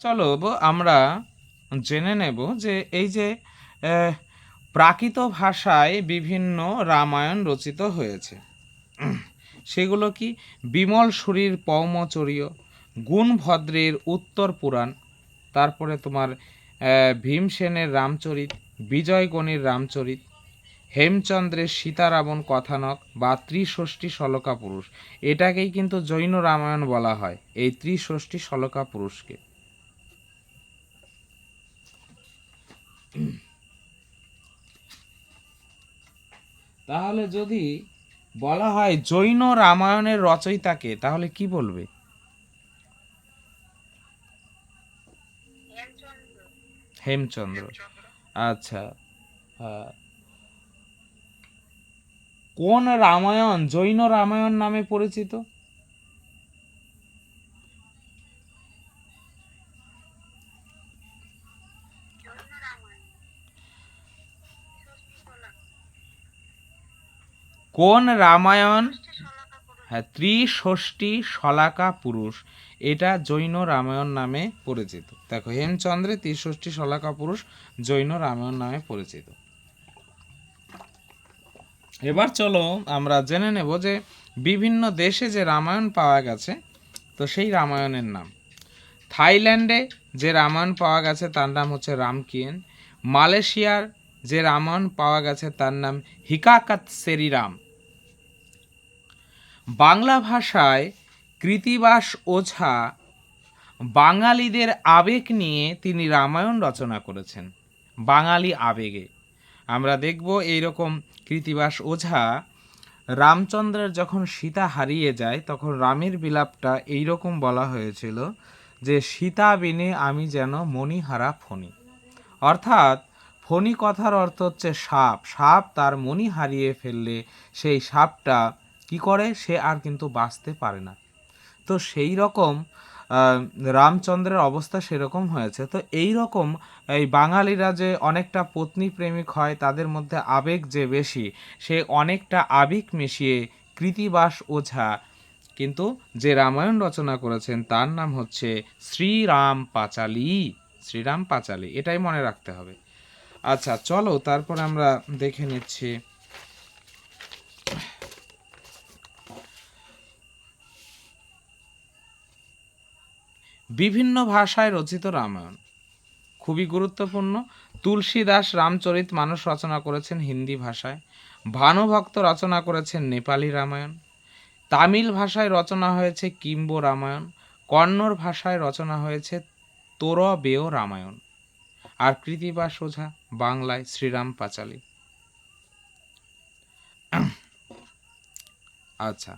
চলো আমরা জেনে নেব যে এই যে আহ, প্রাকৃত ভাষায় বিভিন্ন রামায়ণ রচিত হয়েছে। সেগুলো কি? বিমল সুরীর পৌমচরীয়, গুণভদ্রের উত্তর পুরাণ, তারপরে তোমার ভীমসেনের রামচরিত, বিজয়গণের রামচরিত, হেমচন্দ্রের সীতারাবণ কথানক বা ত্রিষষ্ঠী শলকা পুরুষ। এটাকেই কিন্তু জৈন রামায়ণ বলা হয়, এই ত্রিষষ্ঠী শলকা পুরুষকে। তাহলে যদি বলা হয় জৈন রামায়ণের রচয়িতাকে, তাহলে কি বলবে? হেমচন্দ্র। আচ্ছা, কোন রামায়ণ জৈন রামায়ণ নামে পরিচিত? কোন রামায়ণ? হ্যাঁ, ত্রিষষ্ঠী শলাকা পুরুষ, এটা জৈন রামায়ণ নামে পরিচিত। দেখো, হেমচন্দ্রের ত্রিষষ্ঠী শলাকা পুরুষ জৈন রামায়ণ নামে পরিচিত। এবার চলো আমরা জেনে নেব যে বিভিন্ন দেশে যে রামায়ণ পাওয়া গেছে, তো সেই রামায়ণের নাম। থাইল্যান্ডে যে রামায়ণ পাওয়া গেছে তার নাম হচ্ছে রামকিয়েন। মালয়েশিয়ার যে রামায়ণ পাওয়া গেছে তার নাম হিকাকাতসেরি রাম। বাংলা ভাষায় কৃত্তিবাস ওঝা বাঙালিদের আবেগ নিয়ে তিনি রামায়ণ রচনা করেছেন। বাঙালি আবেগে আমরা দেখব এইরকম কৃত্তিবাস ওঝা রামচন্দ্রের যখন সীতা হারিয়ে যায় তখন রামের বিলাপটা এইরকম বলা হয়েছিল যে সীতা বিনে আমি যেন মণিহারা ফণি। অর্থাৎ ফণি কথার অর্থ হচ্ছে সাপ। সাপ তার মণি হারিয়ে ফেললে সেই সাপটা কি করে, সে আর কিন্তু বাঁচতে পারে না। তো সেই রকম রামচন্দ্রের অবস্থা সেরকম হয়েছে। তো এই রকম এই বাঙালিরা যে অনেকটা পত্নী প্রেমিক হয়, তাদের মধ্যে আবেগ যে বেশি, সে অনেকটা আবেগ মিশিয়ে কৃত্তিবাস ওঝা কিন্তু যে রামায়ণ রচনা করেছেন তার নাম হচ্ছে শ্রীরাম পাঁচালী। শ্রীরাম পাঁচালী, এটাই মনে রাখতে হবে। আচ্ছা চলো তারপর আমরা দেখে নিচ্ছি বিভিন্ন ভাষায় রচিত রামায়ণ। খুবই গুরুত্বপূর্ণ। তুলসীদাস রামচরিত মানস রচনা করেছেন হিন্দি ভাষায়। ভানুভক্ত রচনা করেছেন নেপালি রামায়ণ। তামিল ভাষায় রচনা হয়েছে কিম্ব রামায়ণ। কন্নড় ভাষায় রচনা হয়েছে তোরবেয় রামায়ণ। আর কৃত্তিবাস ওঝা বাংলায় শ্রীরাম পাঁচালী। আচ্ছা,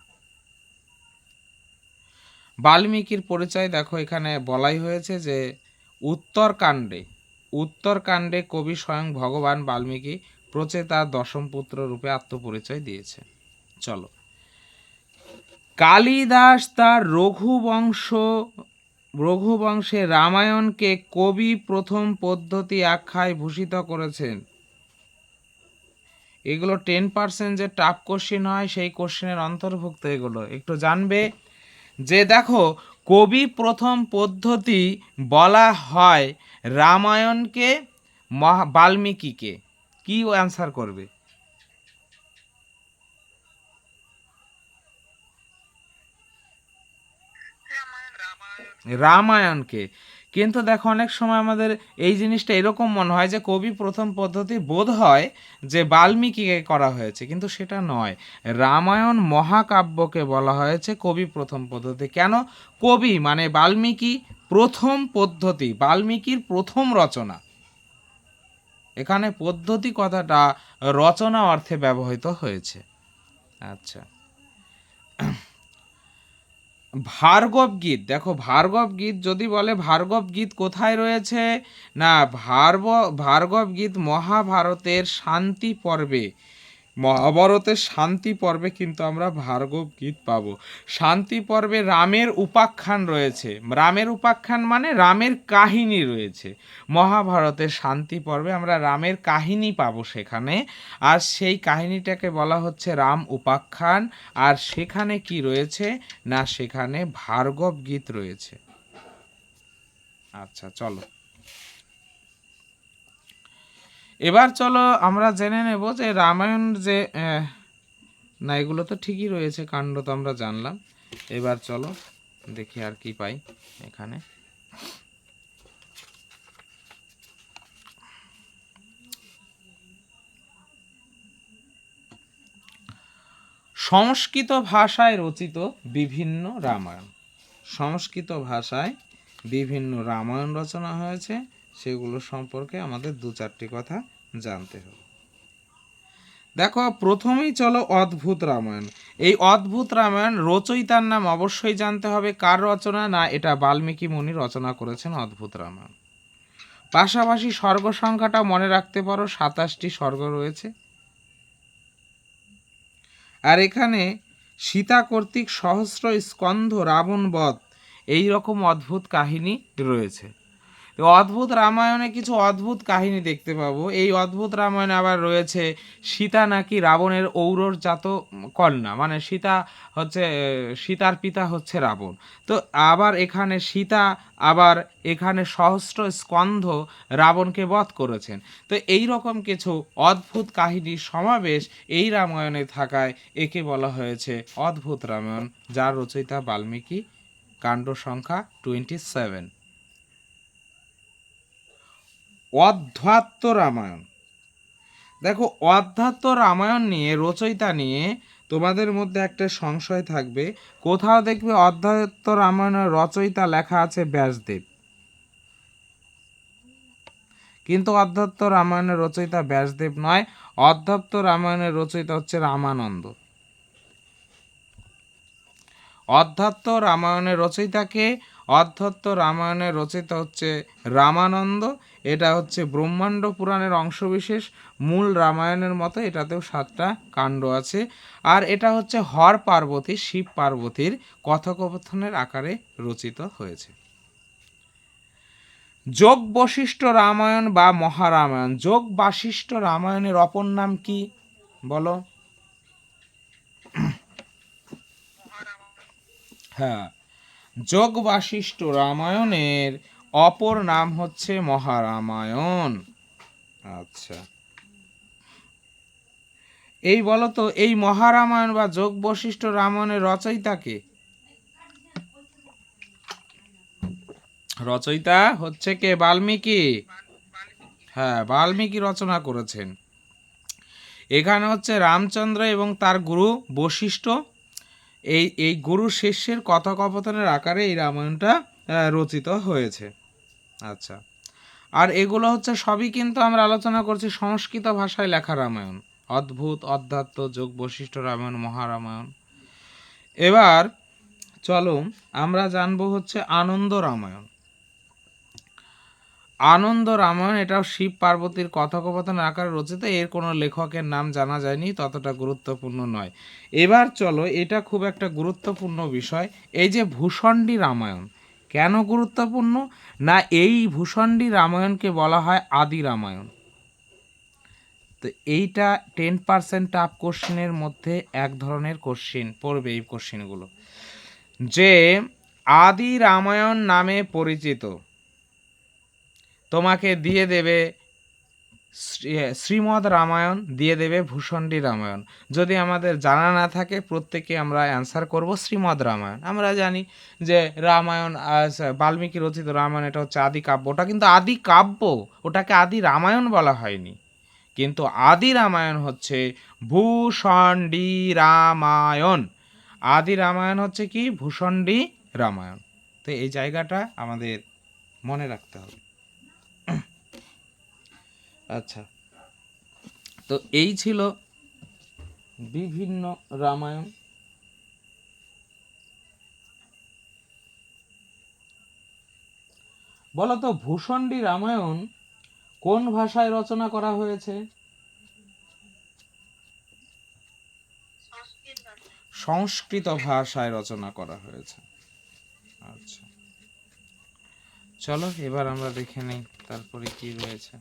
বাল্মীকির পরিচয় দেখো, এখানে বলাই হয়েছে যে উত্তরকাণ্ডে উত্তরকাণ্ডে কবি স্বয়ং ভগবান বাল্মীকি প্রচেতা দশম পুত্র রূপে আত্মপরিচয় দিয়েছে। চলো, কালিদাস তার রঘুবংশে রামায়ণকে কবি প্রথম পদ্ধতি আখ্যায় ভূষিত করেছেন। এগুলো 10% যে টাফ কোশ্চিন হয় সেই কোশ্চেনের অন্তর্ভুক্ত, এগুলো একটু জানবে। যে দেখো, কবি প্রথম পদ্ধতি বলা হয় রামায়ণকে, বাল্মীকিকে, কি অ্যান্সার করবে? রামায়ণকে। কিন্তু দেখো, অনেক সময় আমাদের এই জিনিসটা এরকম মনে হয় যে কবি প্রথম পদ্ধতি বোধ হয় যে বাল্মীকিকে করা হয়েছে, কিন্তু সেটা নয়। রামায়ণ মহাকাব্যকে বলা হয়েছে কবি প্রথম পদ্ধতি। কেন? কবি মানে বাল্মীকি, প্রথম পদ্ধতি বাল্মীকির প্রথম রচনা। এখানে পদ্ধতি কথাটা রচনা অর্থে ব্যবহৃত হয়েছে। আচ্ছা, ভার্গব গীত দেখো, ভার্গব গীত যদি বলে ভার্গব গীত কোথায় রয়েছে, না ভার্গব গীত মহাভারতের শান্তি পর্বে। মহাভারতের শান্তি পর্বে কিন্তু আমরা ভার্গব গীত পাবো। শান্তি পর্বে রামের উপাখ্যান রয়েছে। রামের উপাখ্যান মানে রামের কাহিনী রয়েছে। মহাভারতের শান্তি পর্বে আমরা রামের কাহিনী পাবো সেখানে। আর সেই কাহিনীটাকে বলা হচ্ছে রাম উপাখ্যান। আর সেখানে কি রয়েছে, না সেখানে ভার্গব গীত রয়েছে। আচ্ছা চলো, এবার চলো আমরা জেনে নেব যে রামায়ণ যে না, এগুলো তো ঠিকই রয়েছে, কাণ্ড তো আমরা জানলাম। এবার চলো দেখি আর কি পাই এখানে। সংস্কৃত ভাষায় রচিত বিভিন্ন রামায়ণ। সংস্কৃত ভাষায় বিভিন্ন রামায়ণ রচনা হয়েছে, সেগুলো সম্পর্কে আমাদের দু চারটি কথা জানতে হবে। দেখো প্রথমেই চলো অদ্ভুত রামায়ণ। এই অদ্ভুত রামায়ণ রচয়িতার নাম অবশ্যই জানতে হবে, কার রচনা, না এটা বাল্মীকি মুনি রচনা করেছেন অদ্ভুত রামায়ণ। পাশাপাশি স্বর্গ সংখ্যাটা মনে রাখতে পারো, 27টি স্বর্গ রয়েছে। আর এখানে সীতা কর্তৃক সহস্র স্কন্ধ রাবণ বধ এই রকম অদ্ভুত কাহিনী রয়েছে। তো অদ্ভুত রামায়ণে কিছু অদ্ভুত কাহিনী দেখতে পাবো। এই অদ্ভুত রামায়ণে আবার রয়েছে সীতা নাকি রাবণের ঔরজাত কন্যা, মানে সীতা হচ্ছে, সীতার পিতা হচ্ছে রাবণ। তো আবার এখানে সীতা আবার এখানে সহস্র স্কন্ধ রাবণকে বধ করেছেন। তো এই রকম কিছু অদ্ভুত কাহিনীর সমাবেশ এই রামায়ণে থাকায় একে বলা হয়েছে অদ্ভুত রামায়ণ, যার রচয়িতা বাল্মীকি। কাণ্ড সংখ্যা 27। অধ্যাত্ম রামায়ণ। দেখো অধ্যাত্ম রামায়ণ নিয়ে, রচয়িতা নিয়ে তোমাদের মধ্যে একটা সংশয় থাকবে। কোথাও দেখবে অধ্যাত্ম রামায়ণের রচয়িতা লেখা আছে ব্যাসদেব, কিন্তু অধ্যাত্ম রামায়ণের রচয়িতা ব্যাসদেব নয়। অধ্যাত্ম রামায়ণের রচয়িতা হচ্ছে রামানন্দ। অধ্যাত্ম রামায়ণের রচয়িতাকে, অধ্যাত্ম রামায়ণের রচয়িতা হচ্ছে রামানন্দ। এটা হচ্ছে ব্রহ্মাণ্ড পুরাণের অংশবিশেষ। মূল রামায়ণের মতো এটাতেও 7টা কাণ্ড আছে। আর এটা হচ্ছে হর পার্বতী, শিব পার্বতীর কথোপকথনের আকারে রচিত হয়েছে। যোগ বশিষ্ঠ রামায়ণ বা মহারামায়ণ। যোগ বাশিষ্ঠ রামায়ণের অপর নাম কি বলো? হ্যাঁ, যোগ বাশিষ্ঠ রামায়ণের অপর নাম হচ্ছে মহারামায়ণ। আচ্ছা, এই বলো তো, এই মহারামায়ণ বা যোগ বশিষ্ঠ রামায়ণের রচয়িতাকে? রচয়িতা হচ্ছে কে? বাল্মীকি। হ্যাঁ, বাল্মীকি রচনা করেছেন। এখানে হচ্ছে রামচন্দ্র এবং তার গুরু বশিষ্ঠ, এই গুরু শিষ্যের কথোপকথনের আকারে এই রামায়ণটা রচিত হয়েছে। আচ্ছা, আর এগুলো হচ্ছে সবই কিন্তু আমরা আলোচনা করছি সংস্কৃত ভাষায় লেখা রামায়ণ। অদ্ভুত, অধ্যাত্ম, যোগ বশিষ্ঠ রামায়ণ, মহারামায়ণ। এবার চলো আমরা জানবো হচ্ছে আনন্দ রামায়ণ। আনন্দ রামায়ণ এটাও শিব পার্বতীর কথোপকথন আকারে রচিত। এর কোনো লেখকের নাম জানা যায়নি, ততটা গুরুত্বপূর্ণ নয়। এবার চলো, এটা খুব একটা গুরুত্বপূর্ণ বিষয়, এই যে ভূষণ্ডী রামায়ণ। কেন গুরুত্বপূর্ণ? না, এই ভূষণ্ডী রামায়ণকে বলা হয় আদি রামায়ণ। তো এইটা 10% টাফ কোশ্চেনের মধ্যে এক ধরনের কোশ্চেন পড়বে। এই কোশ্চেনগুলো যে আদি রামায়ণ নামে পরিচিত, তোমাকে দিয়ে দেবে শ্রীমদ্ রামায়ণ, দিয়ে দেবে ভূষণ্ডী রামায়ণ। যদি আমাদের জানা না থাকে, প্রত্যেকে আমরা অ্যান্সার করব শ্রীমদ্ রামায়ণ। আমরা জানি যে রামায়ণ, বাল্মীকি রচিত রামায়ণ, এটা হচ্ছে আদি কাব্য। ওটা কিন্তু আদি কাব্য, ওটাকে আদি রামায়ণ বলা হয়নি। কিন্তু আদি রামায়ণ হচ্ছে ভূষণ্ডী রামায়ণ। আদি রামায়ণ হচ্ছে কি? ভূষণ্ডী রামায়ণ। তো এই জায়গাটা আমাদের মনে রাখতে হবে। আচ্ছা, তো এই ছিল বিভিন্ন রামায়ণ। বলতো ভূষণ্ডী রামায়ণ কোন ভাষায় রচনা করা হয়েছে? সংস্কৃত ভাষায় রচনা করা হয়েছে। আচ্ছা, চলো এবার আমরা দেখে নেই তারপরে কি রয়েছে।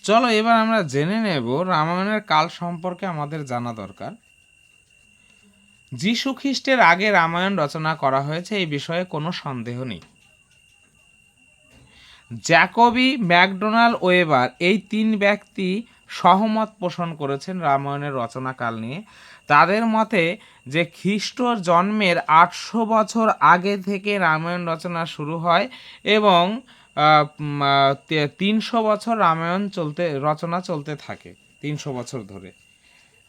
চলো এবার আমরা জেনে নেব রামায়ণের কাল সম্পর্কে আমাদের জানা দরকার। যীশু খ্রিস্টের আগে রামায়ণ রচনা করা হয়েছে, এই বিষয়ে কোনো সন্দেহ নেই। জ্যাকবি, ম্যাকডোনাল্ড, ওয়েবার এই 3 ব্যক্তি সহমত পোষণ করেছেন রামায়ণের রচনাকাল নিয়ে। তাদের মতে যে খ্রিস্টর জন্মের 800 বছর আগে থেকে রামায়ণ রচনা শুরু হয় এবং 300 বছর রামায়ণ রচনা চলতে থাকে, 300 বছর ধরে,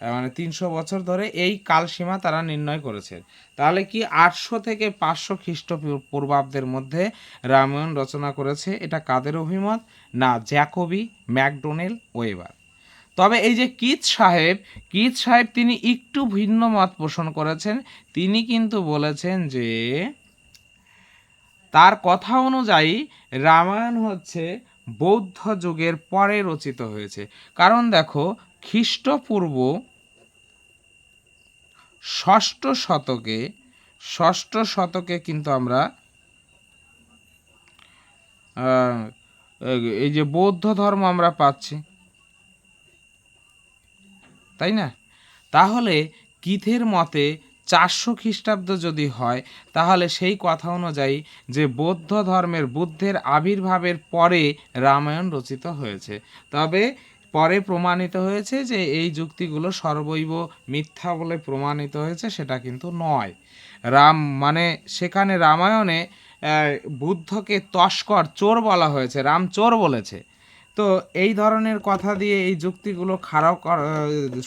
মানে 300 বছর ধরে এই কালসীমা তারা নির্ণয় করেছে। তাহলে কি 800 থেকে 500 খ্রিস্টপূর্বাব্দের মধ্যে রামায়ণ রচনা করেছে? এটা কাদের অভিমত? না, জ্যাকবি, ম্যাকডোনাল্ড, ওয়েবার। তবে এই যে কিথ সাহেব তিনি একটু ভিন্ন মত পোষণ করেছেন। তিনি কিন্তু বলেছেন যে তার কথা অনুযায়ী রামায়ণ হচ্ছে বৌদ্ধ যুগের পরে রচিত হয়েছে। কারণ দেখো, খ্রিস্টপূর্ব ষষ্ঠ শতকে কিন্তু আমরা এই যে বৌদ্ধ ধর্ম আমরা পাচ্ছি, তাই না? তাহলে কিথের মতে 400 খ্রিস্টাব্দ যদি হয়, তাহলে সেই কথা অনুযায়ী যে বৌদ্ধ ধর্মের বুদ্ধের আবির্ভাবের পরে রামায়ণ রচিত হয়েছে। তবে পরে প্রমাণিত হয়েছে যে এই যুক্তিগুলো সর্বৈব মিথ্যা বলে প্রমাণিত হয়েছে, সেটা কিন্তু নয়। মানে সেখানে রামায়ণে বুদ্ধকে তস্কর, চোর বলা হয়েছে, রাম চোর বলেছে। তো এই ধরনের কথা দিয়ে এই যুক্তিগুলো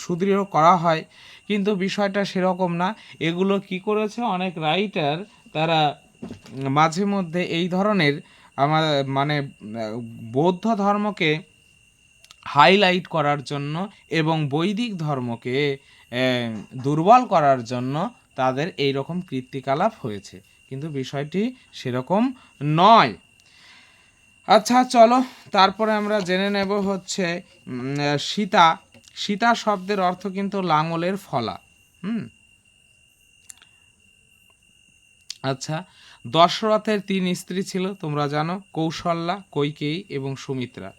সুদৃঢ় করা হয়, কিন্তু বিষয়টা সেরকম না। এগুলো কি করেছে অনেক রাইটার, তারা মাঝে মধ্যে এই ধরনের মানে বৌদ্ধ ধর্মকে হাইলাইট করার জন্য এবং বৈদিক ধর্মকে দুর্বল করার জন্য তাদের এই রকম কীর্তিকলাপ হয়েছে, কিন্তু বিষয়টি সেরকম নয়। আচ্ছা চলো, তারপরে আমরা জেনে নেব হচ্ছে সীতা শব্দের অর্থ কিন্তু লাঙলের ফলা। আচ্ছা, দশরথের 3 স্ত্রী ছিল, তোমরা জানো, কৌশল্যা, কৈকেয়ী এবং সুমিত্রা।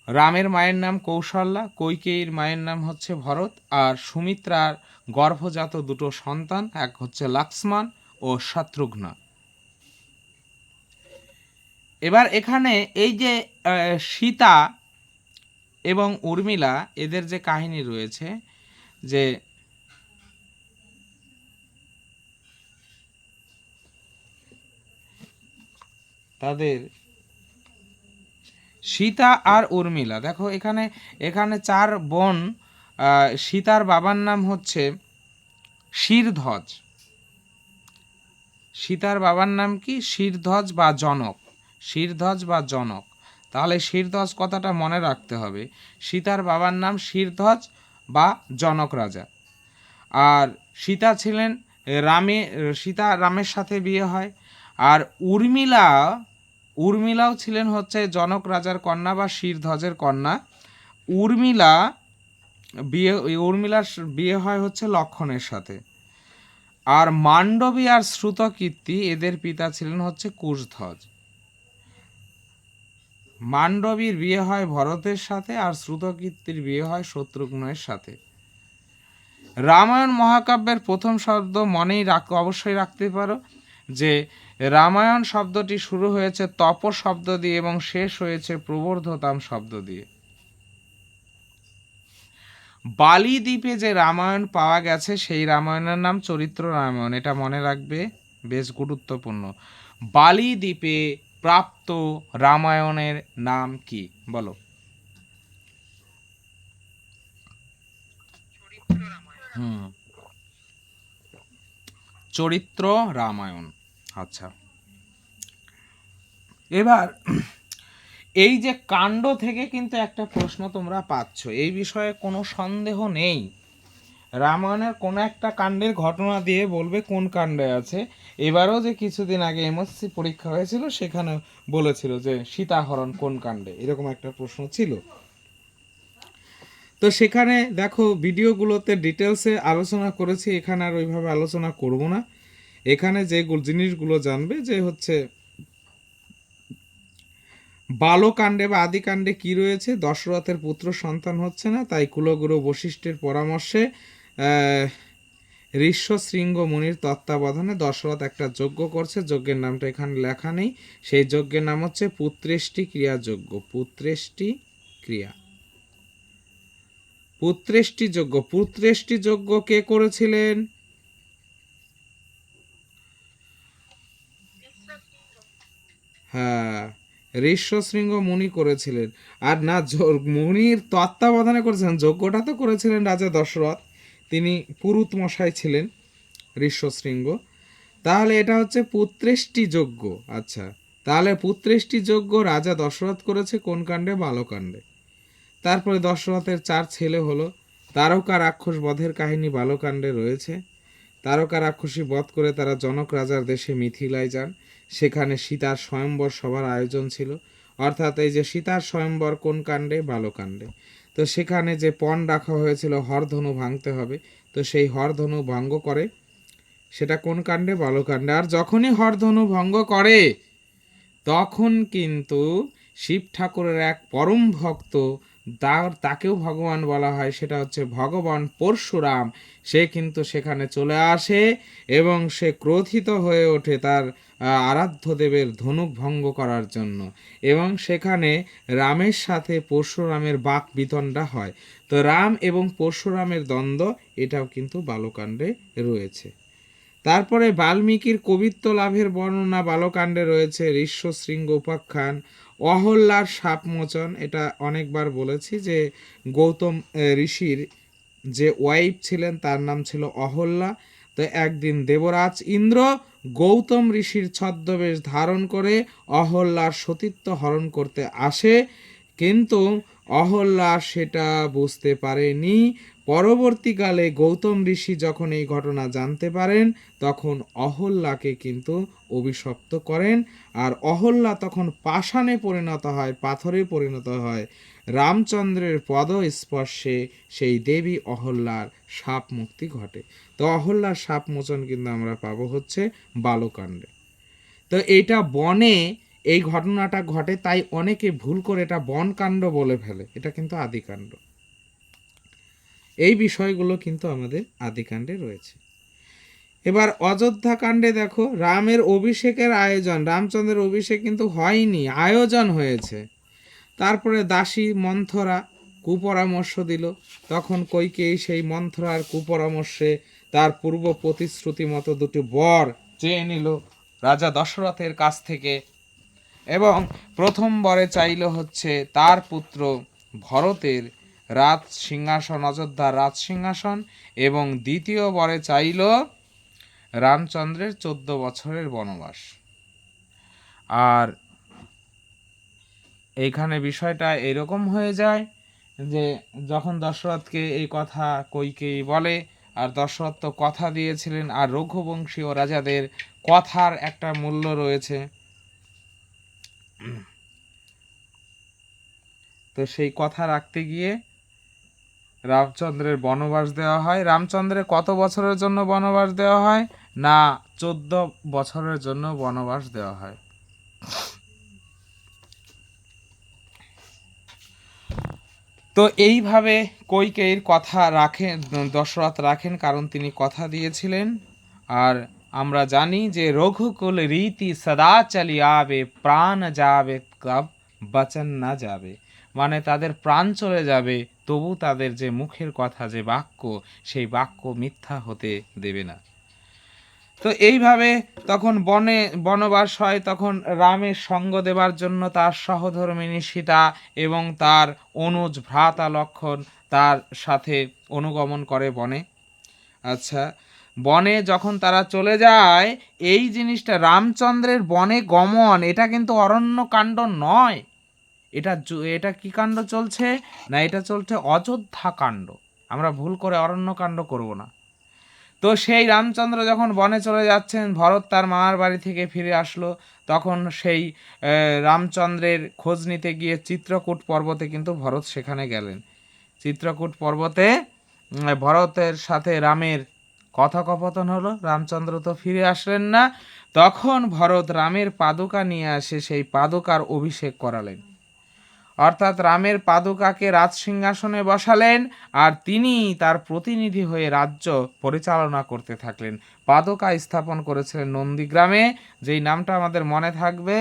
রামের মায়ের নাম কৌশল্যা, কৈকেয়ীর মায়ের নাম হচ্ছে ভরত, আর সুমিত্রার গর্ভজাত 2 সন্তান, এক হচ্ছে লক্ষ্মণ ও শত্রুঘ্ন। এবার এখানে এই যে সীতা এবং উর্মিলা, এদের যে কাহিনী রয়েছে, যে তাদের সীতা আর উর্মিলা, দেখো এখানে 4 বোন। সীতার বাবার নাম হচ্ছে শিরধ্বজ। সীতার বাবার নাম কি? শিরধ্বজ বা জনক। শিরধ্বজ বা জনক। তাহলে শিরধ্বজ কথাটা মনে রাখতে হবে। সীতার বাবার নাম শিরধ্বজ বা জনক রাজা। আর সীতা ছিলেন রামের সাথে বিয়ে হয়। আর উর্মিলাও ছিলেন হচ্ছে জনক রাজার কন্যা বা শিরধ্বজের কন্যা। উর্মিলার বিয়ে হয় হচ্ছে লক্ষণের সাথে। আর মান্ডবী আর শ্রুতকীর্তি, এদের পিতা ছিলেন হচ্ছে কুশধ্বজ। মান্ডবীর বিয়ে হয় ভরতের সাথে, আর শ্রুতকীর্তির বিয়ে হয় শত্রুঘ্নের সাথে। রামায়ণ মহাকাব্যের প্রথম শব্দ অবশ্যই রাখতে পারো যে রামায়ণ শব্দটি শুরু হয়েছে তপ শব্দ দিয়ে এবং শেষ হয়েছে প্রবর্ধতাম শব্দ দিয়ে। বালি দ্বীপে যে রামায়ণ পাওয়া গেছে সেই রামায়ণের নাম চরিত্র রামায়ণ, এটা মনে রাখবে, বেশ গুরুত্বপূর্ণ। বালি দ্বীপে প্রাপ্ত রামায়ণের নাম কি বলো? চরিত্র রামায়ণ। আচ্ছা, এবার এই যে কাণ্ড থেকে কিন্তু একটা প্রশ্ন তোমরা পাচ্ছ, এই বিষয়ে কোনো সন্দেহ নেই। রামায়ণের কোনো একটা কাণ্ডের ঘটনা দিয়ে বলবে কোন কাণ্ডে আছে। এবারও যে কিছুদিন আগে এমএসসি পরীক্ষা হয়েছিল, সেখানে বলেছিল যে সীতাহরণ কোন কাণ্ডে, এরকম একটা প্রশ্ন ছিল। তো সেখানে দেখো ভিডিওগুলোতে ডিটেলসে আলোচনা করেছি, এখানে আর ওইভাবে আলোচনা করব না। এখানে যে জিনিসগুলো জানবে যে হচ্ছে বালকাণ্ডে বা আদিকাণ্ডে কি রয়েছে, দশরথের পুত্র সন্তান হচ্ছে না, তাই কুলগুরু বশিষ্ঠের পরামর্শে ঋষ্যশৃঙ্গ মুনির তত্ত্বাবধানে দশরথ একটা যজ্ঞ করছে। যজ্ঞের নামটা এখানে লেখা নেই। সেই যজ্ঞের নাম হচ্ছে পুত্রেষ্টি ক্রিয়া যজ্ঞ। পুত্রেষ্টি ক্রিয়া, পুত্রেষ্টি যজ্ঞ। পুত্রেষ্টি যজ্ঞ কে করেছিলেন? হ্যাঁ, ঋষ্যশৃঙ্গ মুনি করেছিলেন। আর না, মুনির তত্ত্বাবধানে করেছিলেন, যজ্ঞটা তো করেছিলেন রাজা দশরথ, তিনি পুরুত মশাই ছিলেন ঋষ্যশৃঙ্গ। তাহলে এটা হচ্ছে পুত্রেষ্টি যজ্ঞ। আচ্ছা, তাহলে পুত্রেষ্টি যজ্ঞ রাজা দশরথ করেছে কোন কাণ্ডে? বালকাণ্ডে। তারপরে দশরথের 4 ছেলে হলো। তারকা রাক্ষস বধের কাহিনী বালকাণ্ডে রয়েছে। তারকা রাক্ষসী বধ করে তারা জনক রাজার দেশে মিথিলায় যান। সেখানে সীতার স্বয়ম্বর সভার আয়োজন ছিল। অর্থাৎ এই যে সীতার স্বয়ম্বর কোন কাণ্ডে? বালকাণ্ডে। তো সেখানে যে পণ রাখা হয়েছিল হরধনু ভাঙতে হবে, তো সেই হরধনু ভঙ্গ করে, সেটা কোন কাণ্ডে? বালকাণ্ডে। আর যখনই হরধনু ভঙ্গ করে তখন কিন্তু শিব ঠাকুরের এক পরম ভক্ত, তাকেও ভগবান বলা হয়, সেটা হচ্ছে ভগবান পরশুরাম, সে কিন্তু সেখানে চলে আসে এবং সে ক্রোধিত হয়ে ওঠে তার আরাধ্য দেবের ধনুক ভঙ্গ করার জন্য। এবং সেখানে রামের সাথে পরশুরামের বাক বিতণ্ডা হয়। তো রাম এবং পরশুরামের দ্বন্দ্ব, এটাও কিন্তু বালকাণ্ডে রয়েছে। তারপরে বাল্মীকির কবিত্ব লাভের বর্ণনা বালকাণ্ডে রয়েছে। ঋষ্যশৃঙ্গ উপাখ্যান, অহল্যার সাপমোচন, এটা অনেকবার বলেছি যে গৌতম ঋষির যে ওয়াইফ ছিলেন তার নাম ছিল অহল্যা। তো একদিন দেবরাজ ইন্দ্র গৌতম ঋষির ছদ্মবেশ ধারণ করে অহল্যার সতীত্ব হরণ করতে আসে, কিন্তু অহল্যা সেটা বুঝতে পারেনি। পরবর্তীকালে গৌতম ঋষি যখন এই ঘটনা জানতে পারেন তখন অহল্যাকে কিন্তু অভিশপ্ত করেন। আর অহল্যা তখন পাষাণে পরিণত হয়, পাথরে পরিণত হয়। রামচন্দ্রের পদ স্পর্শে সেই দেবী অহল্যার সাপ মুক্তি ঘটে। তো অহল্যার সাপ মোচন কিন্তু আমরা পাবো হচ্ছে বালকাণ্ডে। তো এইটা বনে এই ঘটনাটা ঘটে, তাই অনেকে ভুল করে এটা বনকাণ্ড বলে ফেলে, এটা কিন্তু আদিকাণ্ড। এই বিষয়গুলো কিন্তু আমাদের আদিকাণ্ডে রয়েছে। এবার অযোধ্যা কাণ্ডে দেখো, রামের অভিষেকের আয়োজন, রামচন্দ্রের অভিষেক কিন্তু হয়নি, আয়োজন হয়েছে। তারপরে দাসী মন্থরা কুপরামর্শ দিল, তখন কৈকেয়ী সেই মন্থরার কুপরামর্শে তার পূর্ব প্রতিশ্রুতি মতো দুটি বর চেয়ে নিল রাজা দশরথের কাছ থেকে। এবং প্রথম বরে চাইল হচ্ছে তার পুত্র ভরতের রাজ সিংহাসন, অযোধ্যার রাজ সিংহাসন, এবং দ্বিতীয় বরে চাইল রামচন্দ্রের 14 বছরের বনবাস। আর এইখানে বিষয়টা এরকম হয়ে যায় যে যখন দশরথকে এই কথা কৈকেয়ী বলে, আর দশরথ তো কথা দিয়েছিলেন, আর রঘুবংশীয় রাজাদের কথার একটা মূল্য রয়েছে, তো সেই কথা রাখতে গিয়ে রামচন্দ্রের বনবাস দেওয়া হয়। রামচন্দ্রের কত বছরের জন্য বনবাস দেওয়া হয়? না, 14 বছরের জন্য বনবাস দেওয়া হয়। তো এইভাবে কৈকেয়ীর কথা রাখেন দশরথ, রাখেন, কারণ তিনি কথা দিয়েছিলেন। আর আমরা জানি যে রঘুকুল রীতি সদা চলি আবে, প্রাণ যাবে কব বচন না যাবে, মানে তাদের প্রাণ চলে যাবে তবু তাদের যে মুখের কথা, যে বাক্য, সেই বাক্য মিথ্যা হতে দেবে না। তো এইভাবে তখন বনবাস হয়। তখন রামের সঙ্গ দেবার জন্য তার সহধর্মিণী সীতা এবং তার অনুজ ভ্রাতা লক্ষণ তার সাথে অনুগমন করে বনে। আচ্ছা, বনে যখন তারা চলে যায়, এই জিনিসটা রামচন্দ্রের বনে গমন, এটা কিন্তু অরণ্যকাণ্ড নয়, এটা কি কাণ্ড চলছে? না, এটা চলছে অযোধ্যা কাণ্ড। আমরা ভুল করে অরণ্যকাণ্ড করব না। তো সেই রামচন্দ্র যখন বনে চলে যাচ্ছেন, ভরত তার মামার বাড়ি থেকে ফিরে আসলো, তখন সেই রামচন্দ্রের খোঁজ নিতে গিয়ে চিত্রকূট পর্বতে কিন্তু ভরত সেখানে গেলেন। চিত্রকূট পর্বতে ভরতের সাথে রামের কথোপকথন হলো। রামচন্দ্র তো ফিরে আসলেন না, তখন ভরত রামের পাদুকা নিয়ে আসে, সেই পাদুকার অভিষেক করালেন। অর্থাৎ রামের পাদুকাকে রাজসিংহাসনে বসালেন আর তিনি তার প্রতিনিধি হয়ে রাজ্য পরিচালনা করতে থাকলেন। পাদুকা স্থাপন করেছিলেন নন্দীগ্রামে, যেই নামটা আমাদের মনে থাকবে,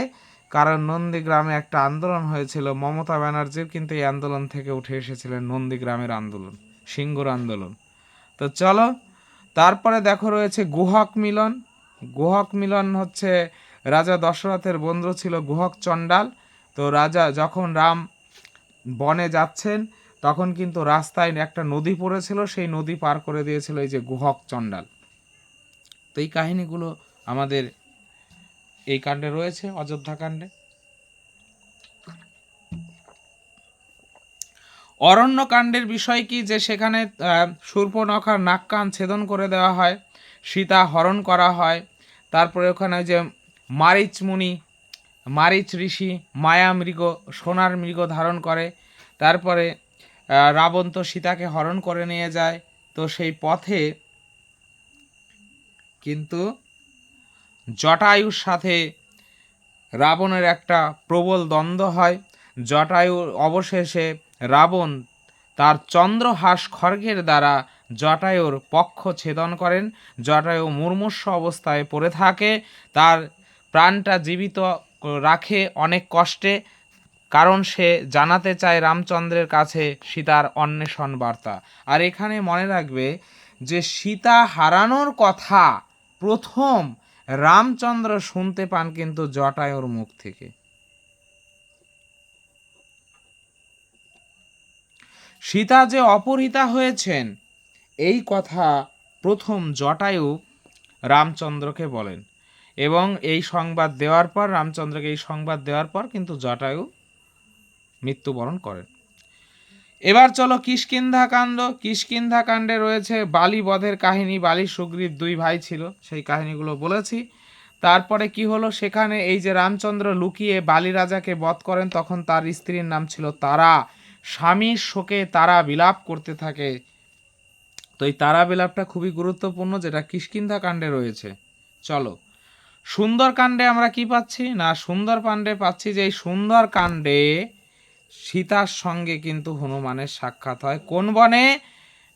কারণ নন্দীগ্রামে একটা আন্দোলন হয়েছিল মমতা ব্যানার্জির, কিন্তু এই আন্দোলন থেকে উঠে এসেছিলেন নন্দীগ্রামের আন্দোলন, সিঙ্গুর আন্দোলন। তো চলো, তারপরে দেখো রয়েছে গুহক মিলন। গুহক মিলন হচ্ছে রাজা দশরথের বন্ধু ছিল গুহক চণ্ডাল। তো রাজা যখন রাম বনে যাচ্ছেন তখন কিন্তু রাস্তায় একটা নদী পড়েছিল, সেই নদী পার করে দিয়েছিল এই যে গুহক চণ্ডাল। তো এই কাহিনীগুলো আমাদের এই কাণ্ডে রয়েছে, অযোধ্যা কাণ্ডে। অরণ্যকাণ্ডের বিষয় কি, যে সেখানে শূর্পণখার নাক কান ছেদন করে দেওয়া হয়, সীতা হরণ করা হয়। তারপরে ওখানে যে মারিচ মুনি, মারিচ ঋষি মায়া মৃগ, সোনার মৃগ ধারণ করে। তারপরে রাবণ তো সীতাকে হরণ করে নিয়ে যায়। তো সেই পথে কিন্তু জটায়ুর সাথে রাবণের একটা প্রবল দ্বন্দ্ব হয়। জটায়ু অবশেষে রাবণ তার চন্দ্রহাস খড়গের দ্বারা জটায়ুর পক্ষ ছেদন করেন। জটায়ু মুমূর্ষু অবস্থায় পড়ে থাকে, তার প্রাণটা জীবিত রাখে অনেক কষ্টে, কারণ সে জানাতে চায় রামচন্দ্রের কাছে সীতার অন্বেষণ বার্তা। আর এখানে মনে রাখবে যে সীতা হারানোর কথা প্রথম রামচন্দ্র শুনতে পান কিন্তু জটায়ুর মুখ থেকে। সীতা যে অপহৃতা হয়েছেন এই কথা প্রথম জটায়ু রামচন্দ্রকে বলেন, এবং এই সংবাদ দেওয়ার পর, রামচন্দ্রকে এই সংবাদ দেওয়ার পর কিন্তু জটায়ু মৃত্যুবরণ করেন। এবার চলো কিষ্কিন্ধা কাণ্ড। কিষ্কিন্ধা কাণ্ডে রয়েছে বালি বধের কাহিনী। বালি সুগ্রীব দুই ভাই ছিল, সেই কাহিনীগুলো বলেছি। তারপরে কি হলো, সেখানে এই যে রামচন্দ্র লুকিয়ে বালি রাজাকে বধ করেন, তখন তার স্ত্রীর নাম ছিল তারা। স্বামীর শোকে তারা বিলাপ করতে থাকে। তো এই তারা বিলাপটা খুবই গুরুত্বপূর্ণ, যেটা কিষ্কিন্ধা কাণ্ডে রয়েছে। চলো, সুন্দর কাণ্ডে আমরা কি পাচ্ছি না, সুন্দর কাণ্ডে পাচ্ছি যে এই সুন্দর কাণ্ডে সীতার সঙ্গে কিন্তু হনুমানের সাক্ষাৎ হয়। কোন বনে?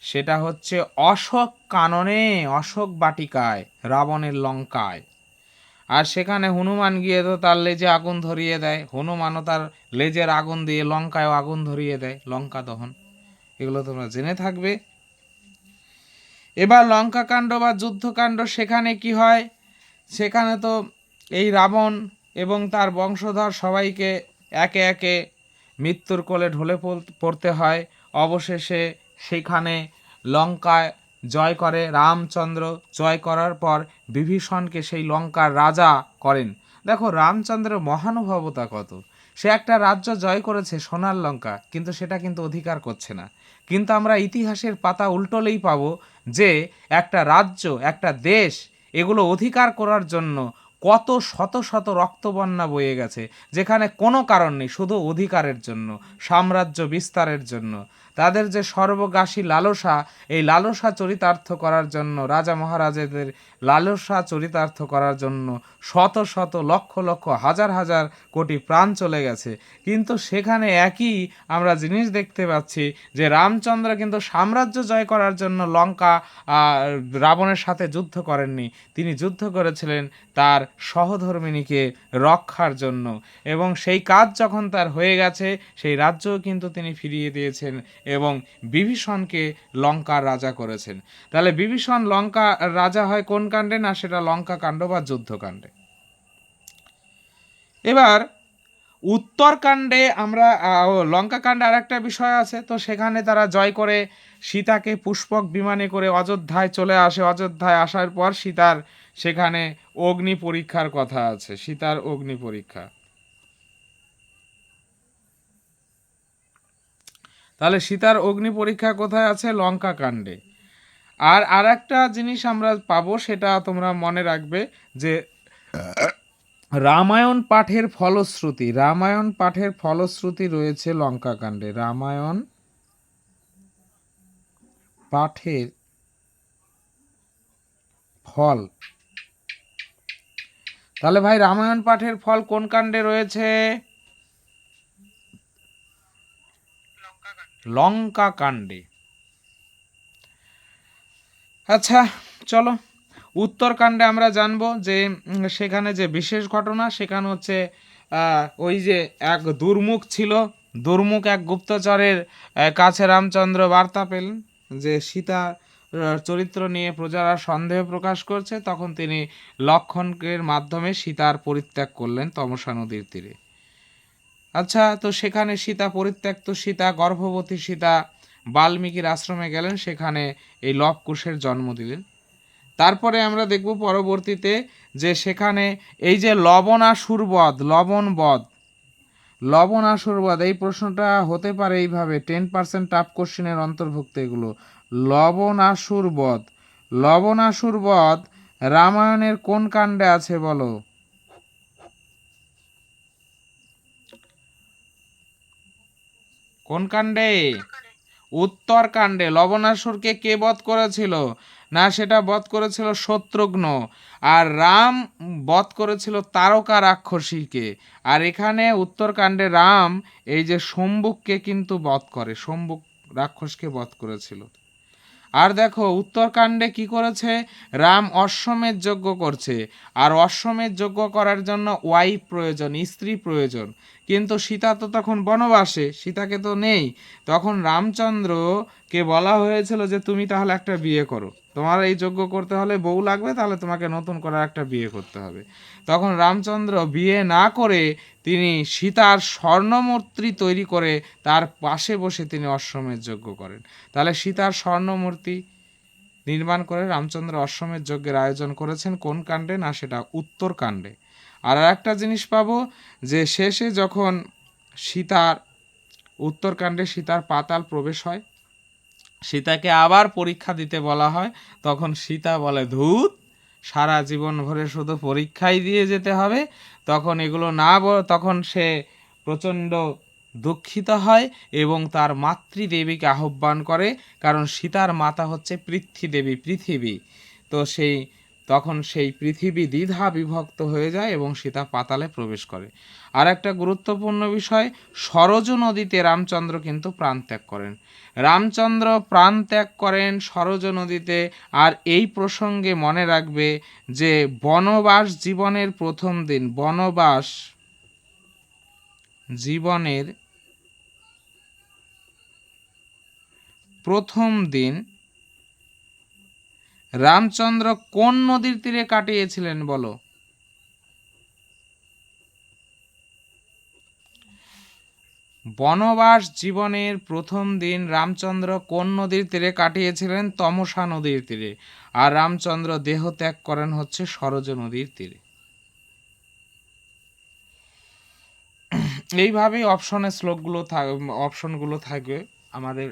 সেটা হচ্ছে অশোক কাননে, অশোক বাটিকায়, রাবণের লঙ্কায়। আর সেখানে হনুমান গিয়ে তো তার লেজে আগুন ধরিয়ে দেয়, হনুমানও তার লেজের আগুন দিয়ে লঙ্কায়ও আগুন ধরিয়ে দেয়, লঙ্কা দহন। এগুলো তোমরা জেনে থাকবে। এবার লঙ্কা কাণ্ড বা যুদ্ধকাণ্ড, সেখানে কি হয়, সেখানে তো এই রাবণ এবং তার বংশধর সবাইকে একে একে মৃত্যুর কোলে ঢলে পড়তে হয়। অবশেষে সেখানে লঙ্কায় জয় করে রামচন্দ্র। জয় করার পর বিভীষণকে সেই লঙ্কার রাজা করেন। দেখো রামচন্দ্রের মহানুভবতা কত, সে একটা রাজ্য জয় করেছে সোনার লঙ্কা, কিন্তু সেটা কিন্তু অধিকার করছে না। কিন্তু আমরা ইতিহাসের পাতা উল্টোলেই পাবো যে একটা রাজ্য, একটা দেশ, এগুলো অধিকার করার জন্য কত শত শত রক্তবন্যা বয়ে গেছে, যেখানে কোনো কারণ নেই, শুধু অধিকারের জন্য, সাম্রাজ্য বিস্তারের জন্য। তাদের যে সর্বগ্রাসী লালসা, এই লালসা চরিতার্থ করার জন্য, রাজা মহারাজাদের লালসা চরিতার্থ করার জন্য শত শত লক্ষ লক্ষ হাজার হাজার কোটি প্রাণ চলে গেছে। কিন্তু সেখানে একই আমরা জিনিস দেখতে পাচ্ছি যে রামচন্দ্র কিন্তু সাম্রাজ্য জয় করার জন্য লঙ্কা রাবণের সাথে যুদ্ধ করেননি, তিনি যুদ্ধ করেছিলেন তার সহধর্মিণীকে রক্ষার জন্য। এবং সেই কাজ যখন তার হয়ে গেছে, সেই রাজ্যও কিন্তু তিনি ফিরিয়ে দিয়েছেন এবং বিভীষণকে লঙ্কার রাজা করেছেন। তাহলে বিভীষণ লঙ্কা রাজা হয় কোন কাণ্ডে না, সেটা লঙ্কা কাণ্ড বা যুদ্ধকাণ্ডে। এবার উত্তরকাণ্ডে আমরা লঙ্কা কাণ্ডে আর একটা বিষয় আছে। তো সেখানে তারা জয় করে সীতাকে পুষ্পক বিমানে করে অযোধ্যায় চলে আসে। অযোধ্যায় আসার পর সীতার সেখানে অগ্নি পরীক্ষার কথা আছে, সীতার অগ্নি পরীক্ষা। তাহলে সীতার অগ্নি পরীক্ষা কোথায় আছে? লঙ্কা কাণ্ডে। আর একটা জিনিস আমরা পাবো, সেটা তোমরা মনে রাখবে যে রামায়ণ পাঠের ফলশ্রুতি, রামায়ণ পাঠের ফলশ্রুতি রয়েছে লঙ্কা কাণ্ডে। রামায়ণ পাঠের ফল, তাহলে ভাই রামায়ণ পাঠের ফল কোন কাণ্ডে রয়েছে? লঙ্কা কাণ্ডে। আচ্ছা চলো, উত্তরকাণ্ডে আমরা জানবো যে সেখানে যে বিশেষ ঘটনা, সেখানে হচ্ছে ওই যে এক দুর্মুখ ছিল, দুর্মুখ এক গুপ্তচরের কাছে রামচন্দ্র বার্তা পেলেন যে সীতা চরিত্র নিয়ে প্রজারা সন্দেহ প্রকাশ করছে। তখন তিনি লক্ষণের মাধ্যমে সীতার পরিত্যাগ করলেন তমসা নদীর তীরে। আচ্ছা, তো সেখানে সীতা পরিত্যক্ত সীতা, গর্ভবতী সীতা বাল্মীকির আশ্রমে গেলেন, সেখানে এই লবকুশের জন্ম দিলেন। তারপরে আমরা দেখব পরবর্তীতে যে সেখানে এই যে লবণাসুরবধ, লবণাসুরবধ, এই প্রশ্নটা হতে পারে এইভাবে, 10% টাফ কোশ্চেনের অন্তর্ভুক্ত এগুলো। লবণাসুরবধ রামায়ণের কোন কাণ্ডে আছে বলো? কোন কাণ্ডে? উত্তরকাণ্ডে। লবণাসুরকে কে বধ করেছিল? না, সেটা বধ করেছিল শত্রুঘ্ন, আর রাম বধ করেছিল তারকা রাক্ষসীকে। আর এখানে উত্তরকাণ্ডে রাম এই যে শম্ভুককে কিন্তু বধ করে, শম্ভুক রাক্ষসকে বধ করেছিল। আর দেখো উত্তরকাণ্ডে কি করেছে, রাম অশ্বমেধ যজ্ঞ করছে, আর অশ্বমেধ যজ্ঞ করার জন্য ওয়াইফ প্রয়োজন, স্ত্রী প্রয়োজন। কিন্তু সীতা তো তখন বনবাসে, সীতাকে তো নেই। তখন রামচন্দ্রকে বলা হয়েছিল যে তুমি তাহলে একটা বিয়ে করো, তোমার এই যজ্ঞ করতে হলে বউ লাগবে, তাহলে তোমাকে নতুন করে একটা বিয়ে করতে হবে। তখন রামচন্দ্র বিয়ে না করে তিনি সীতার স্বর্ণমূর্তি তৈরি করে তার পাশে বসে তিনি অশ্বমেধ যজ্ঞ করেন। তাহলে সীতার স্বর্ণমূর্তি নির্মাণ করে রামচন্দ্র অশ্বমেধ যজ্ঞের আয়োজন করেছেন কোন কাণ্ডে? না, সেটা উত্তরকাণ্ডে। আর একটা জিনিস পাবো যে শেষে যখন সীতার, উত্তরকাণ্ডে সীতার পাতাল প্রবেশ হয়, সীতাকে আবার পরীক্ষা দিতে বলা হয়, তখন সীতা বলে ধূত, সারা জীবন ভরে শুধু পরীক্ষাই দিয়ে যেতে হবে। তখন এগুলো না তখন সে প্রচণ্ড দুঃখিত হয় এবং তার মাতৃদেবীকে আহ্বান করে, কারণ সীতার মাতা হচ্ছে পৃথ্বীদেবী, পৃথিবী। তো তখন সেই পৃথিবী দ্বিধা বিভক্ত হয়ে যায় এবং সীতা পাতালে প্রবেশ করে। আর একটা গুরুত্বপূর্ণ বিষয়, সরজ নদীতে রামচন্দ্র কিন্তু প্রাণত্যাগ করেন। রামচন্দ্র প্রাণ ত্যাগ করেন সরজ নদীতে। আর এই প্রসঙ্গে মনে রাখবে যে বনবাস জীবনের প্রথম দিন, বনবাস জীবনের প্রথম দিন রামচন্দ্র কোন নদীর তীরে কাটিয়েছিলেন বলো? বনবাস জীবনের প্রথম দিন রামচন্দ্র কোন নদীর তীরে কাটিয়েছিলেন? তমসা নদীর তীরে। আর রামচন্দ্র দেহ ত্যাগ করেন হচ্ছে সরজ নদীর তীরে। এইভাবেই অপশনগুলো থাকবে, আমাদের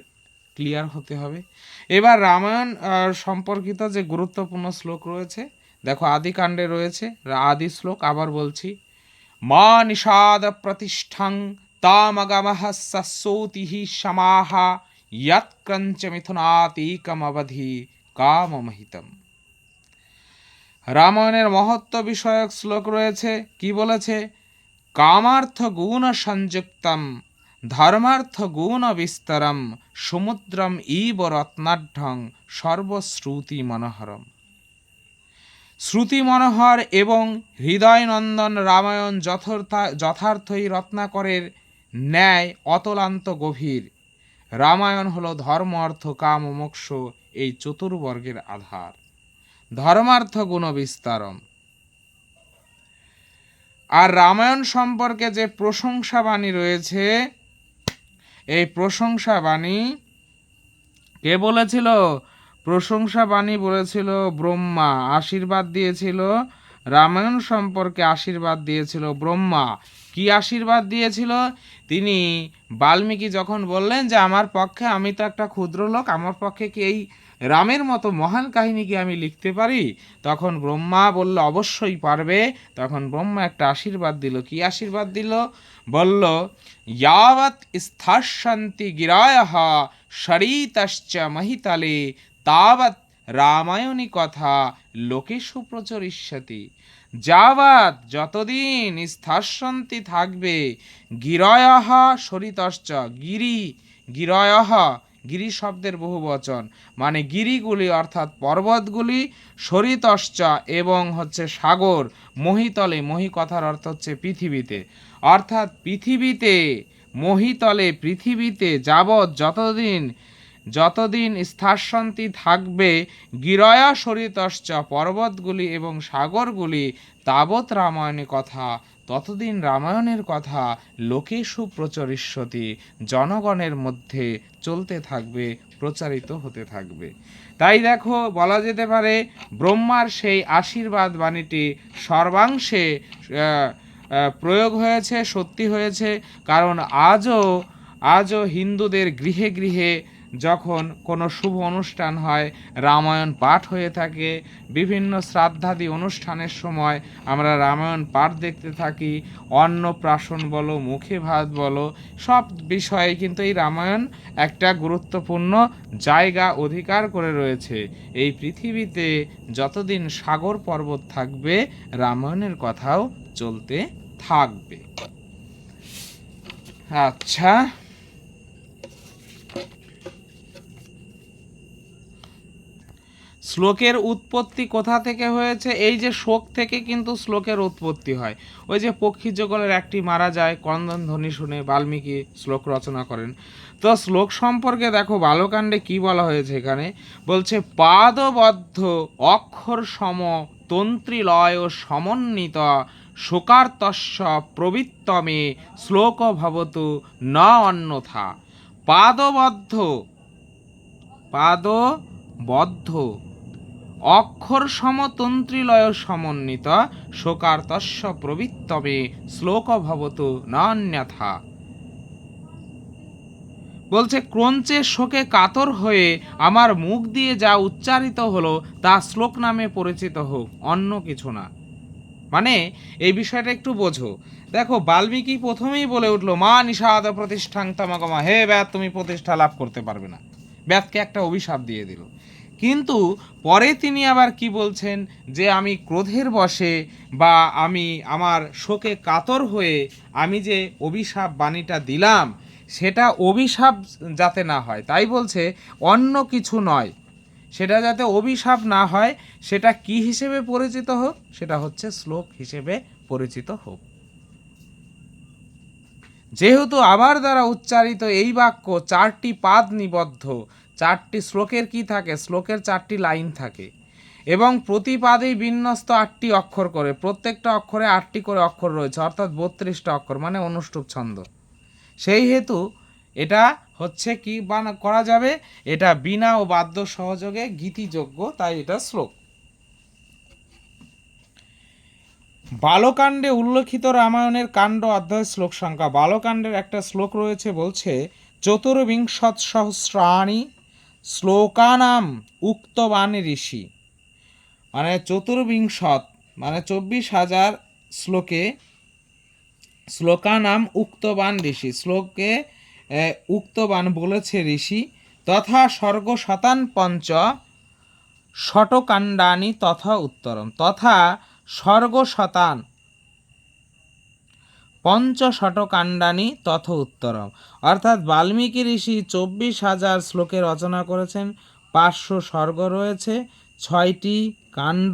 ক্লিয়ার হতে হবে। এবার রামায়ণ সম্পর্কিত যে গুরুত্বপূর্ণ শ্লোক রয়েছে, দেখো আদিকাণ্ডে রয়েছে আদি শ্লোক, আবার বলছি, মা নিষাদ প্রতিষ্ঠাং তামগমঃ সসৌতিঃ সমাহা ইয়ৎক্রঞ্চ মিথুনাতীকমবধি কামমহিতম। রামায়ণের মহত্ব বিষয়ক শ্লোক রয়েছে, কি বলেছে? কামার্থ গুণ সংযুক্তম ধর্মার্থ গুণ বিস্তরম সমুদ্রম ইব রত্নাঢ্যং সর্বশ্রুতি মনোহরম। শ্রুতি মনোহর এবং হৃদয়নন্দন রামায়ণ যথার্থই রত্নাকরের ন্যায় অতলান্ত গভীর। রামায়ণ হলো ধর্ম, অর্থ, কাম ও মোক্ষ এই চতুর্বর্গের আধার। ধর্মার্থ গুণ বিস্তারম। আর রামায়ণ সম্পর্কে যে প্রশংসা বাণী রয়েছে, এই প্রশংসা বাণী কে বলেছিল? প্রশংসা বাণী বলেছিল ব্রহ্মা, আশীর্বাদ দিয়েছিল রামায়ণ সম্পর্কে, আশীর্বাদ দিয়েছিল ব্রহ্মা। কি আশীর্বাদ দিয়েছিল? তিনি বাল্মীকি যখন বললেন যে আমার পক্ষে, আমি তো একটা ক্ষুদ্র লোক, আমার পক্ষে কি এই রামের মতো মহান কাহিনী কি আমি লিখতে পারি? তখন ব্রহ্মা বলল অবশ্যই পারবে। তখন ব্রহ্মা একটা আশীর্বাদ দিল। কি আশীর্বাদ দিল? বলল यावत् स्थास्यन्ति गिरायः शरीतश्च महितले तावत् রামায়ণী কথা লোকেষু প্রচরিষ্যতি। যাবৎ, যতদিন স্থাস্যন্তি থাকবে, গিরয়ঃ সরিতশ্চ, গিরি গিরয়ঃ, গিরি শব্দের বহুবচন, মানে গিরিগুলি অর্থাৎ পর্বতগুলি, সরিতশ্চ এবং হচ্ছে সাগর, মহিতলে, মহি কথার অর্থ হচ্ছে পৃথিবীতে, অর্থাৎ পৃথিবীতে, মহিতলে পৃথিবীতে যাবৎ যতদিন স্থাসন্তি থাকবে, গিরয়া সরিতশ্চ পর্বতগুলি এবং সাগরগুলি, তাবৎ রামায়ণে কথা, ততদিন রামায়ণের কথা লোকেষু প্রচরিষ্যতি, জনগণের মধ্যে চলতে থাকবে, প্রচারিত হতে থাকবে। তাই দেখো বলা যেতে পারে ব্রহ্মার সেই আশীর্বাদ বাণীটি সর্বাংশে প্রয়োগ হয়েছে, সত্যি হয়েছে। কারণ আজও হিন্দুদের গৃহে গৃহে যখন কোনো শুভ অনুষ্ঠান হয়, রামায়ণ পাঠ হয়ে থাকে। বিভিন্ন শ্রাদ্ধাদি অনুষ্ঠানের সময় আমরা রামায়ণ পাঠ দেখতে থাকি। অন্নপ্রাশন বলো, মুখে ভাত বলো, সব বিষয়ে কিন্তু এই রামায়ণ একটা গুরুত্বপূর্ণ জায়গা অধিকার করে রয়েছে। এই পৃথিবীতে যতদিন সাগর পর্বত থাকবে, রামায়ণের কথাও চলতে থাকবে। আচ্ছা, শ্লোকের উৎপত্তি কোথা থেকে হয়েছে? এই যে শোক থেকে কিন্তু শ্লোকের উৎপত্তি হয়। ওই যে পক্ষী যুগলের একটি মারা যায়, ক্রন্দন ধ্বনি শুনে বাল্মীকি শ্লোক রচনা করেন। তো শ্লোক সম্পর্কে দেখো বালকাণ্ডে কি বলা হয়েছে এখানে, বলছে পাদবদ্ধ অক্ষর সম তন্ত্রীলয় সমন্বিত শোকার্তস্য প্রবৃত্তমে শ্লোক ভবতু ন অন্যথা। পাদবদ্ধ অক্ষর সমতন্ত্রীলয় সমন্বিত শোকার্তস্য প্রবৃত্তমে শ্লোক ভবতু ন অন্যথা। বলছে ক্রঞ্চে শোকে কাতর হয়ে আমার মুখ দিয়ে যা উচ্চারিত হলো তা শ্লোক নামে পরিচিত হোক, অন্য কিছু না। মানে এই বিষয়টা একটু বোঝো। দেখো বাল্মীকি প্রথমেই বলে উঠলো মা নিষাদ প্রতিষ্ঠাং তমাগমা, হে ব্যাত তুমি প্রতিষ্ঠা লাভ করতে পারবে না। ব্যাতকে একটা অভিশাপ দিয়ে দিল। কিন্তু পরে তিনি আবার কি বলছেন, যে আমি ক্রোধের বশে বা আমি আমার শোকে কাতর হয়ে আমি যে অভিশাপ বাণীটা দিলাম, সেটা অভিশাপ যাতে না হয়, তাই বলছে অন্য কিছু নয়, সেটা যাতে অভিশাপ না হয়, সেটা কি হিসেবে পরিচিত হোক, সেটা হচ্ছে শ্লোক হিসেবে পরিচিত হোক। যেহেতু আবার দ্বারা উচ্চারিত এই বাক্য চারটি পাদ নিবদ্ধ, চারটি শ্লোকের কি থাকে, শ্লোকের চারটি লাইন থাকে এবং প্রতি পাদেই বিন্যস্ত 8টি অক্ষর করে, প্রত্যেকটা অক্ষরে 8টি করে অক্ষর রয়েছে, অর্থাৎ 32টা অক্ষর, মানে অনুষ্টুপ ছন্দ। সেই হেতু এটা হচ্ছে কি করা যাবে, এটা বীণা ও বাদ্য সহযোগে গীতিযোগ্য, তাই এটা শ্লোক। বালকাণ্ডে উল্লেখিত রামায়ণের কাণ্ড অধ্যায় শ্লোক সংখ্যা, বালকাণ্ডের একটা শ্লোক রয়েছে, বলছে চতুর্বিংশৎ সহস্রাণি শ্লোকানাম উক্তবাণী ঋষি, মানে চতুর্বিংশৎ মানে 24,000 শ্লোকে, শ্লোকানাম উক্তবান ঋষি, শ্লোকে উক্তবান বলেছে ঋষি, তথা স্বর্গ শতান পঞ্চ শটকাণ্ডানি তথা উত্তরম, তথা স্বর্গ শতান পঞ্চশটকাণ্ডানি তথা উত্তরম। অর্থাৎ বাল্মীকি ঋষি 24,000 শ্লোকে রচনা করেছেন, 500 স্বর্গ রয়েছে, 6টি কাণ্ড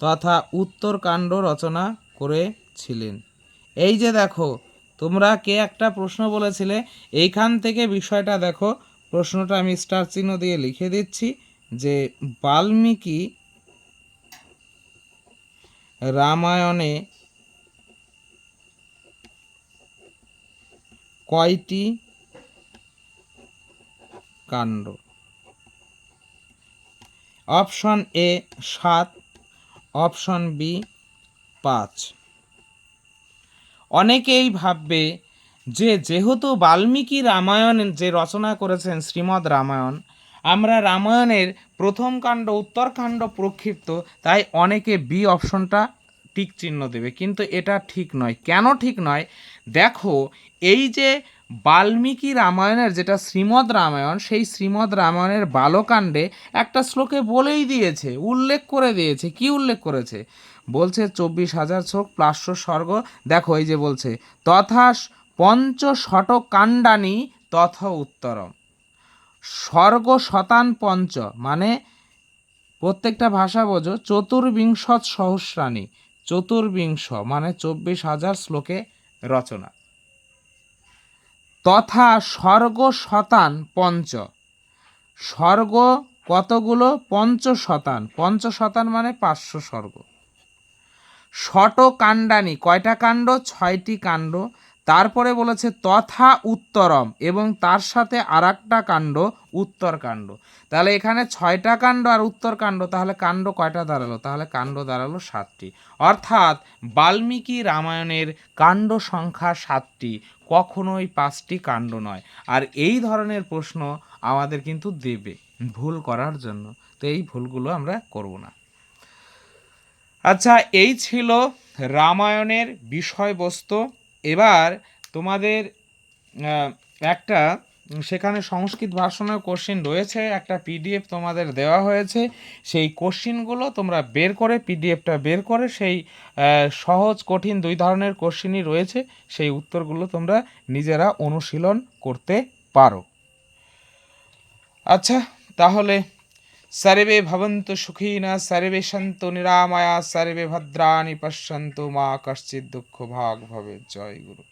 তথা উত্তর কাণ্ড রচনা করেছিলেন। এই যে দেখো তোমরা কে একটা প্রশ্ন বলেছিলে, এইখান থেকে বিষয়টা দেখো, প্রশ্নটা আমি স্টার চিহ্ন দিয়ে লিখে দিচ্ছি, যে বাল্মীকি রামায়ণে কয়টি কাণ্ড? Option A 7, option B 5। অনেকেই ভাববে যে যেহেতু বাল্মীকি রামায়ণ যে রচনা করেছেন শ্রীমদ্ রামায়ণ, আমরা রামায়ণের প্রথম কাণ্ড উত্তরকাণ্ড প্রক্ষিপ্ত, তাই অনেকে বি অপশনটা টিক চিহ্ন দেবে, কিন্তু এটা ঠিক নয়। কেন ঠিক নয়? দেখো এই যে বাল্মীকি রামায়ণের যেটা শ্রীমদ্ রামায়ণ, সেই শ্রীমদ্ রামায়ণের বালকাণ্ডে একটা শ্লোকে বলেই দিয়েছে, উল্লেখ করে দিয়েছে। কি উল্লেখ করেছে? বলছে 24,000 শ্লোক 500 স্বর্গ। দেখো এই যে বলছে তথা পঞ্চশটকাণ্ডানি তথ উত্তরম। স্বর্গ শতান পঞ্চ মানে প্রত্যেকটা ভাষা বোঝো, চতুর্বিংশৎ সহস্রাণী, চতুর্বিংশ মানে 24,000 শ্লোকে রচনা। তথা স্বর্গ শতান পঞ্চ, স্বর্গ কতগুলো? পঞ্চশতান, পঞ্চশতান মানে 500 স্বর্গ। ষট কাণ্ডানি, কয়টা কাণ্ড? 6টি কাণ্ড। তারপরে বলেছে তথা উত্তরম, এবং তার সাথে আর একটা কাণ্ড উত্তরকাণ্ড। তাহলে এখানে 6টা কাণ্ড আর উত্তরকাণ্ড, তাহলে কাণ্ড কয়টা দাঁড়ালো? তাহলে কাণ্ড দাঁড়ালো 7টি। অর্থাৎ বাল্মীকি রামায়ণের কাণ্ড সংখ্যা 7টি, কখনোই 5টি কাণ্ড নয়। আর এই ধরনের প্রশ্ন আমাদের কিন্তু দেবে ভুল করার জন্য, তো এই ভুলগুলো আমরা করব না। আচ্ছা, এই ছিল রামায়ণের বিষয়বস্তু। এবার তোমাদের একটা সেখানে সংস্কৃত ভাষণের কোশ্চিন রয়েছে, একটা পিডিএফ তোমাদের দেওয়া হয়েছে। সেই কোশ্চিনগুলো তোমরা বের করে, পিডিএফটা বের করে, সেই সহজ কঠিন দুই ধরনের কোশ্চিনই রয়েছে, সেই উত্তরগুলো তোমরা নিজেরা অনুশীলন করতে পারো। আচ্ছা, তাহলে सर्वे भवन्तु सुखिनः, सर्वे सन्तु निरामया, सर्वे भद्राणि पश्यन्तु, मा कश्चित् दुःखभाग् भवेत्। जय गुरु।